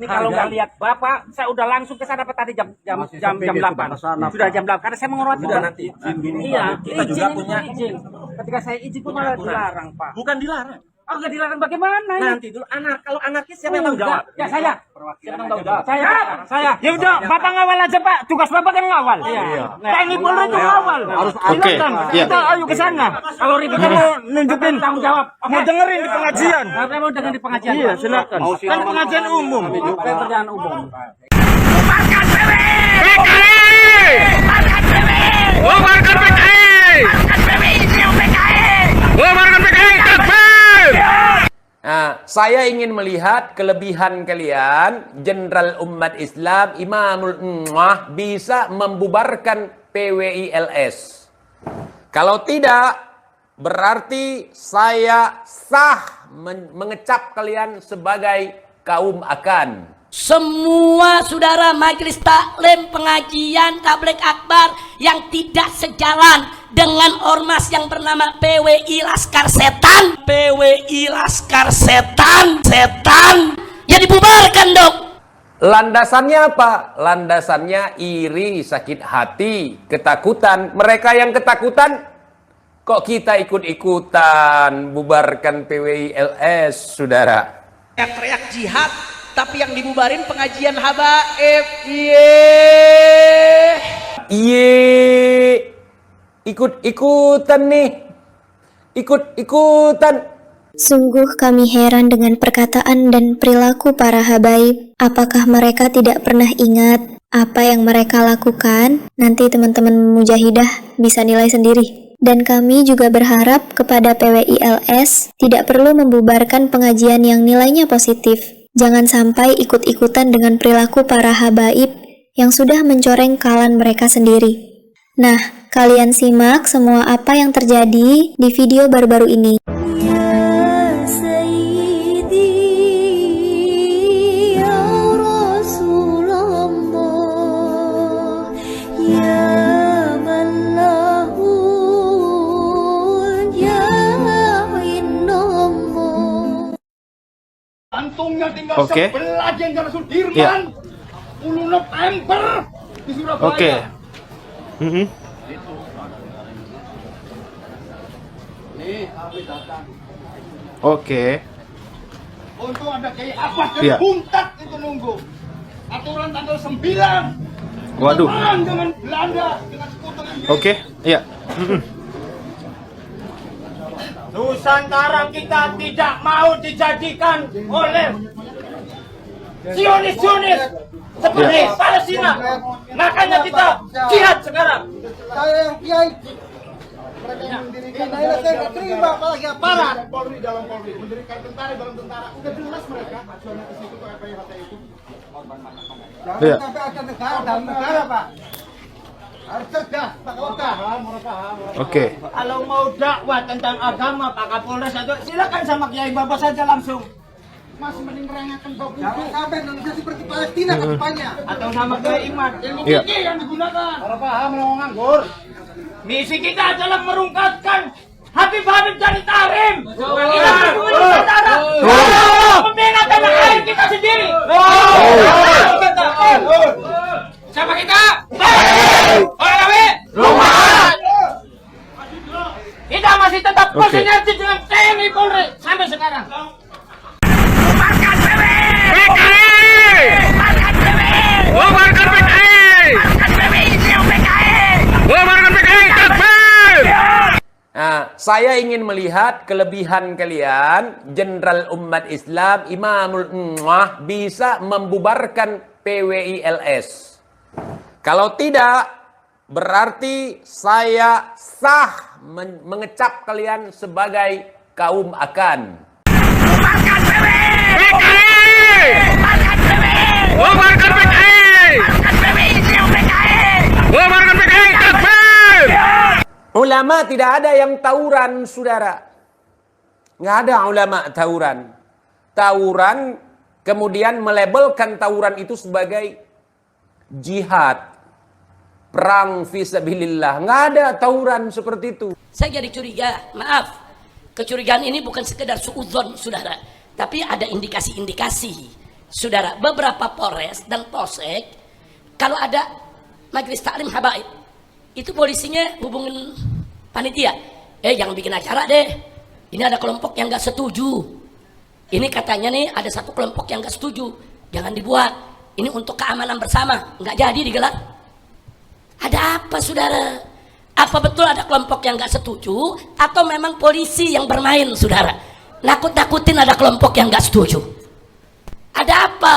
Ini kalau nggak lihat Bapak, saya udah langsung ke sana tadi jam 8. Sudah jam 8 karena saya menghormati. Sudah nanti izin gini. Iya, Kita juga punya izin. Ketika saya izin pun malah dilarang, Pak. Bukan dilarang. Oh, nggak dilarang bagaimana? Nanti dulu kalau anarkis siapa yang tanggung jawab? Ya saya. Siapa yang tanggung jawab? Saya. Ya udah, Bapak ngawal aja, Pak. Tugas Bapak kan ngawal. Iya. TNI Polri itu ngawal. Oke, Silakan. iya. Kita ayo ke sana. Kalau Rifki mau nunjukin tanggung jawab, mau dengerin di pengajian. Saya mau dengerin di pengajian. Iya, silakan. Kan pengajian umum. Pengajian umum. Bubarkan PKI! Bubarkan PKI! Bubarkan PKI! Bubarkan PKI! Bubarkan PKI! Takbir! Nah, saya ingin melihat kelebihan kalian, Jenderal Umat Islam, Imamul Ummah, bisa membubarkan PWILS. Kalau tidak, berarti saya sah mengecap kalian sebagai kaum akan. Semua saudara majelis taklim, pengajian, tabligh akbar yang tidak sejalan dengan ormas yang bernama PWI Laskar Setan, PWI Laskar Setan, ya dibubarkan dong. Landasannya apa? Landasannya iri, sakit hati, ketakutan. Mereka yang ketakutan, kok kita ikut-ikutan bubarkan PWILS, saudara? Teriak jihad, tapi yang dibubarin pengajian habaib. Iye, ikut-ikutan nih, ikut-ikutan. Sungguh kami heran dengan perkataan dan perilaku para habaib. Apakah mereka tidak pernah ingat apa yang mereka lakukan? Nanti teman-teman mujahidah bisa nilai sendiri. Dan kami juga berharap kepada PWILS tidak perlu membubarkan pengajian yang nilainya positif. Jangan sampai ikut-ikutan dengan perilaku para habaib yang sudah mencoreng kalan mereka sendiri. Nah, kalian simak semua apa yang terjadi di video baru-baru ini. Antungnya tinggal Oke. sebelah Jenderal Sudirman. Iya. 10 November di Surabaya. Oke. Nih, kami datang. Oke. Untuk ada kayak apa dan Iya. Buntat itu nunggu. Aturan tanggal 9. Waduh. Perang dengan Belanda, dengan sekutu Inggris. Oke. Iya. Nusantara kita tidak mau dijadikan oleh Zionis seperti Palestina. Makanya kita jihad sekarang. Saya yang kiai. Mereka yang mendirikan daerah saya nggak terima apalagi aparat. Polri dalam Polri, mendirikan tentara dalam tentara. Udah jelas mereka acuannya ke situ kayak PHT itu. Jangan Iya. sampai ada negara dalam negara, Pak. Harus cerdas, Pak Kapolda. Oke. Kalau mau dakwah tentang agama Pak Kapolres atau silakan sama Kiai Bapak saja langsung. Masih mending merengekkan bau jangan sampai Indonesia seperti Palestina ke depannya. Atau sama Kiai Iman. Ilmu Iya. fikih yang digunakan. Para paham mau nganggur. Misi kita adalah merungkatkan Habib-Habib dari Tarim. Kita berdua Nusantara. Membela tanah air kita sendiri. Siapa kita? Orang kami. Kita masih tetap bersinergi dengan TNI Polri sampai sekarang. Bubarkan PKI! Bubarkan PKI! Bubarkan PKI! Bubarkan PKI! Takbir! Nah, saya ingin melihat kelebihan kalian, Jenderal Umat Islam, Imamul Ummah, bisa membubarkan PWILS. Kalau tidak, berarti saya sah mengecap kalian sebagai kaum akan. Bubarkan PKI! Bubarkan PKI! Bubarkan PKI! Bubarkan PKI! Takbir! Ulama tidak ada yang tawuran, saudara. Nggak ada ulama tawuran. Tawuran kemudian melabelkan tawuran itu sebagai jihad. Perang fisabilillah. Nggak ada tawuran seperti itu. Saya jadi curiga, maaf. Kecurigaan ini bukan sekedar suudzon, saudara. Tapi ada indikasi-indikasi saudara, beberapa Polres dan Polsek kalau ada majelis taklim habaib itu polisinya hubungin panitia, jangan bikin acara deh, ini ada kelompok yang nggak setuju, ini katanya nih ada satu kelompok yang nggak setuju, jangan dibuat, ini untuk keamanan bersama, nggak jadi digelar. Ada apa saudara? Apa betul ada kelompok yang nggak setuju atau memang polisi yang bermain saudara, nakut-nakutin ada kelompok yang nggak setuju? Ada apa?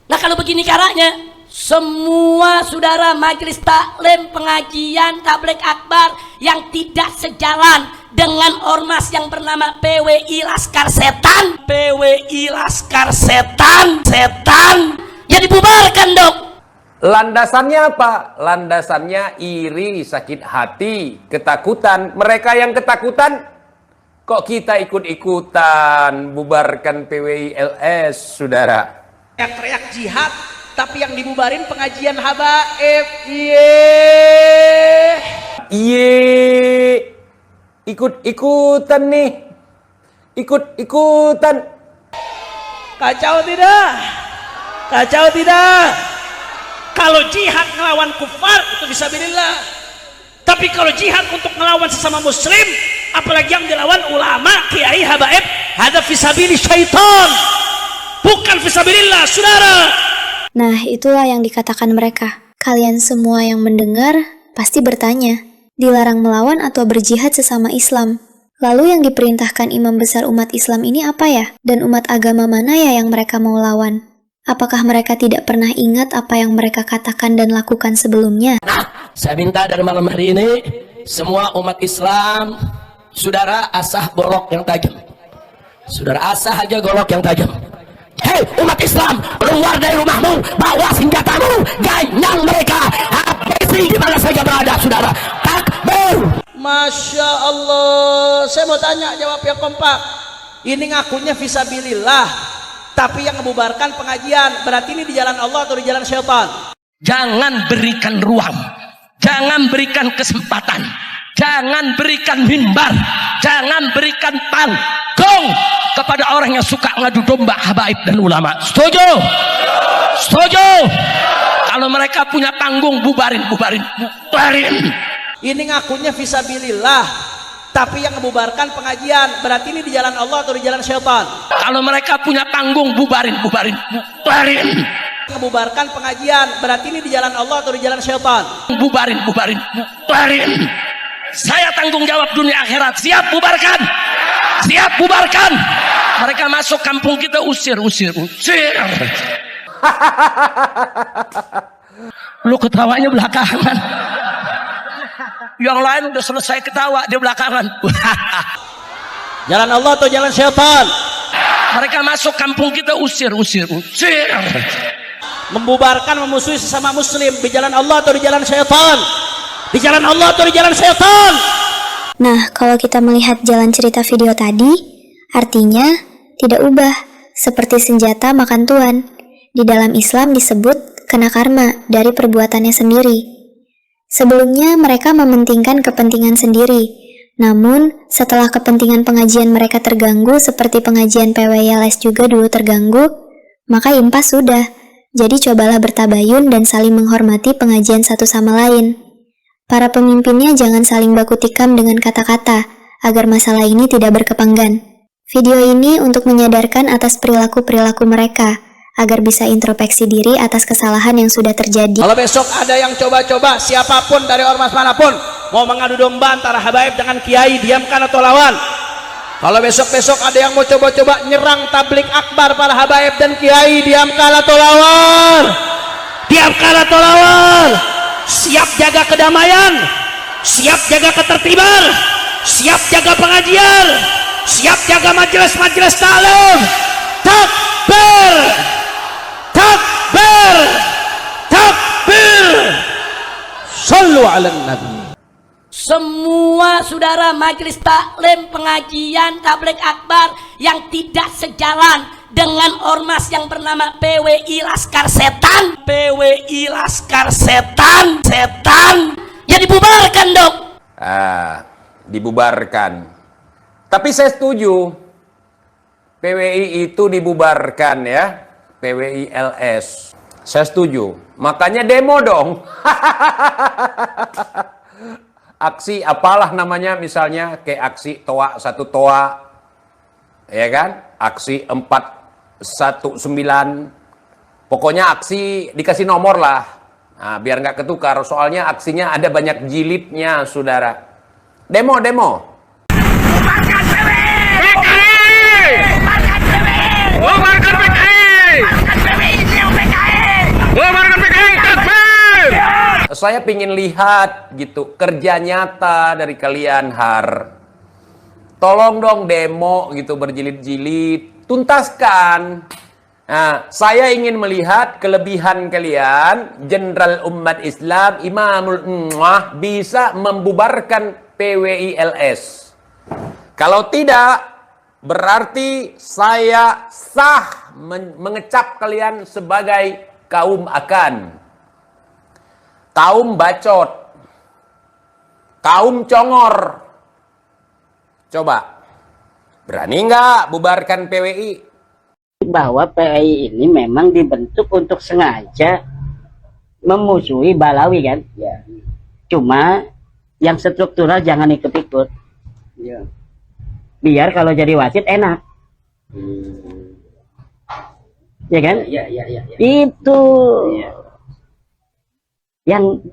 Nah kalau begini caranya, semua saudara majelis taklim, pengajian, tabligh akbar yang tidak sejalan dengan ormas yang bernama PWI Laskar Setan, PWI Laskar Setan, ya dibubarkan dong. Landasannya apa? Landasannya iri, sakit hati, ketakutan. Mereka yang ketakutan, kok kita ikut-ikutan bubarkan PWI LS, saudara? Teriak-teriak jihad, tapi yang dibubarin pengajian habaib. Ikut-ikutan nih. Ikut-ikutan. Kacau tidak? Kacau tidak? Kalau jihad ngelawan kufar itu fisabilillah. Tapi kalau jihad untuk ngelawan sesama muslim, apalagi yang dilawan ulama, kiai, habaib, ada fisabilillah syaitan. Bukan fisabilillah, saudara. Nah, itulah yang dikatakan mereka. Kalian semua yang mendengar pasti bertanya, dilarang melawan atau berjihad sesama Islam. Lalu yang diperintahkan imam besar umat Islam ini apa ya? Dan umat agama mana ya yang mereka mau lawan? Apakah mereka tidak pernah ingat apa yang mereka katakan dan lakukan sebelumnya? Nah, saya minta dari malam hari ini, semua umat Islam, saudara asah golok yang tajam. Saudara asah aja golok yang tajam. Hei umat Islam, keluar dari rumahmu, bawa senjatamu, ganyang mereka, habisi di mana saja berada, saudara. Takbir. Masya Allah. Saya mau tanya, jawab yang kompak. Ini ngakunya fisabilillah, tapi yang membubarkan pengajian, berarti ini di jalan Allah atau di jalan syaitan? Jangan berikan ruang, jangan berikan kesempatan, jangan berikan mimbar, jangan berikan panggung kepada orang yang suka ngadu domba habaib dan ulama. Setuju? Setuju? Kalau mereka punya panggung, bubarin. Ini ngakunya fisabilillah, tapi yang membubarkan pengajian, berarti ini di jalan Allah atau di jalan syaitan? Kalau mereka punya panggung, bubarin. Membubarkan pengajian, berarti ini di jalan Allah atau di jalan syaitan? Bubarin. Saya tanggung jawab dunia akhirat. Siap bubarkan. Mereka masuk kampung kita, usir. Lu ketawanya belakangan. Yang lain udah selesai ketawa, dia belakangan. Jalan Allah atau jalan syaitan? Mereka masuk kampung kita, usir. Membubarkan, memusuhi sesama muslim, di jalan Allah atau di jalan syaitan? Di jalan Allah atau di jalan syaitan? Nah, kalau kita melihat jalan cerita video tadi, artinya tidak ubah, seperti senjata makan tuan. Di dalam Islam disebut kena karma dari perbuatannya sendiri. Sebelumnya mereka mementingkan kepentingan sendiri, namun setelah kepentingan pengajian mereka terganggu seperti pengajian PWLS juga dulu terganggu, maka impas sudah. Jadi cobalah bertabayun dan saling menghormati pengajian satu sama lain. Para pemimpinnya jangan saling baku tikam dengan kata-kata, agar masalah ini tidak berkepanggan. Video ini untuk menyadarkan atas perilaku-perilaku mereka, agar bisa introspeksi diri atas kesalahan yang sudah terjadi. Kalau besok ada yang coba-coba, siapapun dari ormas manapun, mau mengadu domba antara habaib dengan kiai, diamkan atau lawan. Kalau besok-besok ada yang mau coba-coba nyerang tabligh akbar para habaib dan kiai, diamkan atau lawan. Siap jaga kedamaian, siap jaga ketertiban, siap jaga pengajian, siap jaga majelis-majelis taklim. Takbir. Sallu ala nabi. Semua saudara majelis taklim, pengajian, tabligh akbar yang tidak sejalan dengan ormas yang bernama PWI Laskar Setan, ya dibubarkan dong. Dibubarkan. Tapi saya setuju PWI itu dibubarkan ya. PWI LS. Saya setuju. Makanya demo dong. Aksi apalah namanya, misalnya kayak aksi toa 1 toa. Ya kan? Aksi 419. Pokoknya aksi dikasih nomor lah. Nah, biar nggak ketukar. Soalnya aksinya ada banyak jilidnya, saudara. Demo. Bubarkan PWI! Bubarkan PWI! Bubarkan PKI! Bubarkan PWI, PKI! Bubarkan PKI, takbir! Saya pingin lihat gitu kerja nyata dari kalian, Har. Tolong dong demo gitu berjilid-jilid, tuntaskan. Nah, saya ingin melihat kelebihan kalian, Jenderal Umat Islam, Imamul Ummah, bisa membubarkan PWI LS. Kalau tidak, berarti saya sah mengecap kalian sebagai kaum akan. Kaum bacot. Kaum congor. Coba. Berani nggak bubarkan PWI? Bahwa PWI ini memang dibentuk untuk sengaja memusuhi Balawi kan? Ya. Cuma yang struktural jangan ikut-ikut. Ya. Biar kalau jadi wasit enak. Ya kan? Ya. Itu yang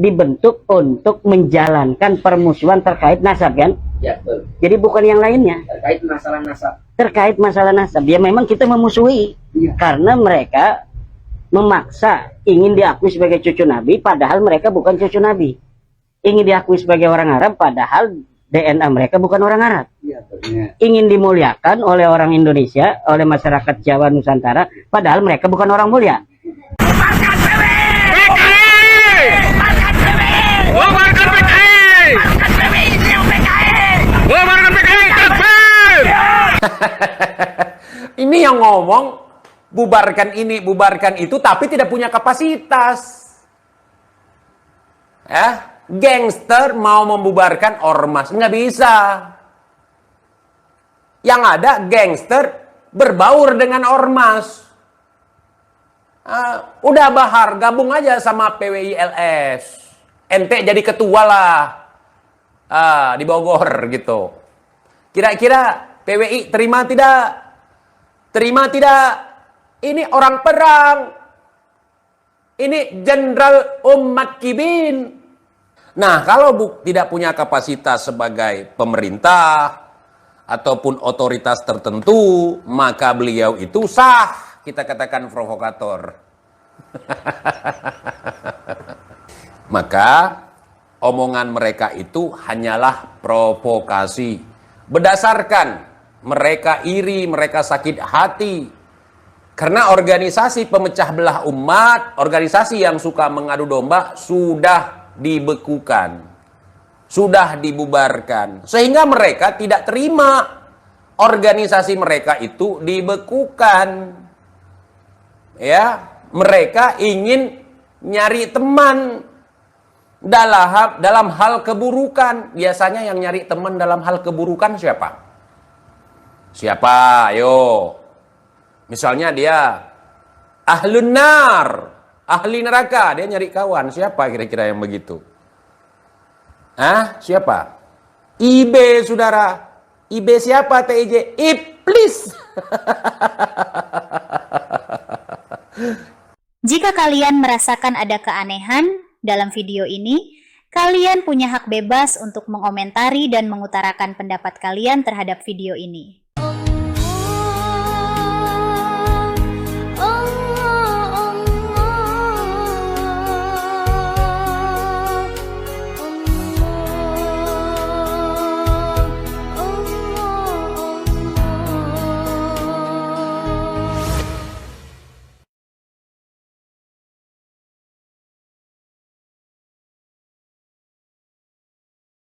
dibentuk untuk menjalankan permusuhan terkait nasab kan? Ya, betul. Jadi bukan yang lainnya. Terkait masalah nasab. Terkait masalah nasab. Ya memang kita memusuhi. Ya. Karena mereka memaksa ingin diakui sebagai cucu Nabi, padahal mereka bukan cucu Nabi. Ingin diakui sebagai orang Arab, padahal DNA mereka bukan orang Arab. Ya, ingin dimuliakan oleh orang Indonesia, oleh masyarakat Jawa Nusantara, padahal mereka bukan orang mulia. Bubarkan PWI! Bubarkan PWI! Bubarkan PKI! Bubarkan PWI, PKI! Bubarkan PKI, takbir! Ini yang ngomong bubarkan ini, bubarkan itu, tapi tidak punya kapasitas. Ya, gangster mau membubarkan ormas, nggak bisa. Yang ada gangster berbaur dengan ormas. Udah Bahar, gabung aja sama PWI LS. Ente jadi ketua lah di Bogor gitu. Kira-kira PWI terima tidak? Terima tidak? Ini orang perang. Ini Jenderal Umat Kibin. Nah, kalau tidak punya kapasitas sebagai pemerintah ataupun otoritas tertentu, maka beliau itu sah. Kita katakan provokator. Maka omongan mereka itu hanyalah provokasi. Berdasarkan mereka iri, mereka sakit hati. Karena organisasi pemecah belah umat, organisasi yang suka mengadu domba sudah dibekukan. Sudah dibubarkan. Sehingga mereka tidak terima organisasi mereka itu dibekukan. Ya, mereka ingin nyari teman dalam hal keburukan. Biasanya yang nyari teman dalam hal keburukan siapa? Siapa? Ayo. Misalnya dia ahlun nar, ahli neraka, dia nyari kawan. Siapa kira-kira yang begitu? Siapa? IB, saudara. IB siapa? TIJ? Iblis. Jika kalian merasakan ada keanehan dalam video ini, kalian punya hak bebas untuk mengomentari dan mengutarakan pendapat kalian terhadap video ini.